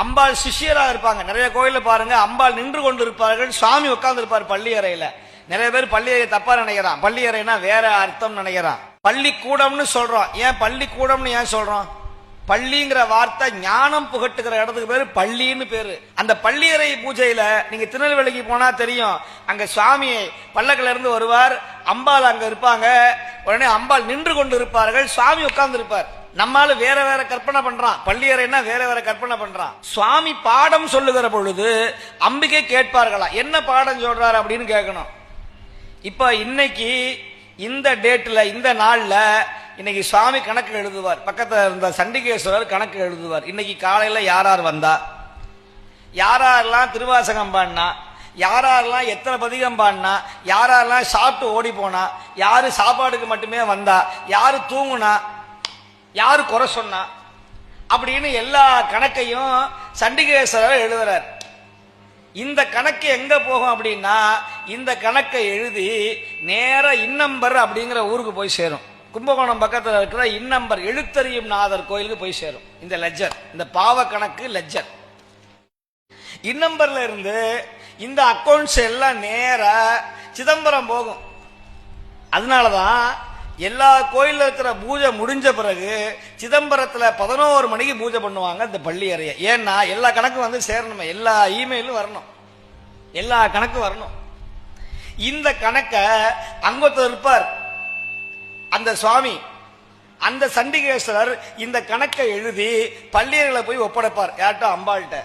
அம்பாள் சிஷியராக இருப்பாங்க. நிறைய கோயில பாருங்க, அம்பாள் நின்று கொண்டு இருப்பார்கள், சுவாமி உட்கார்ந்து இருப்பார் பள்ளி அறையில. நிறைய பேர் பள்ளி அறையை தப்பா நினைக்கிறான். பள்ளி அறைனா வேற அர்த்தம் நினைக்கிறான். பள்ளிக்கூடம்னு சொல்றோம். ஏன் பள்ளிக்கூடம்னு ஏன் சொல்றோம்? பள்ளிங்கிற வார்த்தை ஞானம் புகட்டுகிற இடத்துக்கு பேரு பள்ளின்னு பேரு. அந்த பள்ளியறை பூஜையில நீங்க திருநெல்வேலிக்கு போனா தெரியும், அங்க சுவாமி பல்லக்கில இருந்து வருவார், அம்பாள் அங்க இருப்பாங்க. உடனே அம்பாள் நின்று கொண்டு இருப்பார்கள், சுவாமி உட்கார்ந்து இருப்பார். நம்மால வேற வேற கற்பனை பண்றான், பள்ளியறைன்னா வேற வேற கற்பனை பண்றான். சுவாமி பாடம் சொல்லுகிற பொழுது அம்பிகை கேட்பார்களா, என்ன பாடம் சொல்றாரு அப்படின்னு கேட்கணும். இப்ப இன்னைக்கு இந்த டேட்ல இந்த நாள்ல இன்னைக்கு சுவாமி கணக்கு எழுதுவார். பக்கத்துல இருந்த சண்டிகேஸ்வரர் கணக்கு எழுதுவார். இன்னைக்கு காலையில யாரார் வந்தா, யாரெல்லாம் திருவாசகம் பாடினா, யாரெல்லாம் எத்தனை பதிகம் பாடினா, யாரெல்லாம் சாப்பிட்டு ஓடி போனா, யாரு சாப்பாடுக்கு மட்டுமே வந்தா, யாரு தூங்குனா, யாரு குறை சொன்னா, அப்படின்னு எல்லா கணக்கையும் சண்டிகேஸ்வரர் எழுதுறார். இந்த கணக்கு எங்க போகும் அப்படின்னா, இந்த கணக்கை எழுதி நேர இன்னம்பர் அப்படிங்கிற ஊருக்கு போய் சேரும். கும்பகோணம் பக்கத்தில் இருக்கிற இன்னம்பர் எழுத்தறியும் நாதர் கோயிலுக்கு போய் சேரும். இந்த லெஜர், இந்த பாவ கணக்கு லெஜர் இன்னம்பர்ல இருந்து இந்த அக்கௌண்ட்ஸ் எல்லாம் நேர சிதம்பரம் போகும். அதனாலதான் எல்லா கோயில்ல இருக்கிற பூஜை முடிஞ்ச பிறகு சிதம்பரத்துல 11 மணிக்கு பூஜை பண்ணுவாங்க இந்த பள்ளி அறைய. ஏன்னா எல்லா கணக்கும் வந்து சேரணுமே, எல்லா இமெயிலும் வரணும், எல்லா கணக்கும் வரணும். இந்த கணக்க அங்கொருத்தர் இருப்பார், அந்த சுவாமி, அந்த சண்டிகேஸ்வரர் இந்த கணக்கை எழுதி பள்ளியர்களை போய் ஒப்படைப்பார். யார்ட்ட? அம்பாள்கிட்ட.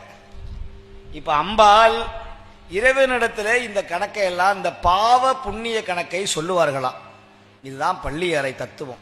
இப்ப அம்பாள் இறைவனிடத்துல இந்த கணக்கை எல்லாம், இந்த பாவ புண்ணிய கணக்கை சொல்லுவார்களாம். இதுதான் பள்ளி அறை தத்துவம்.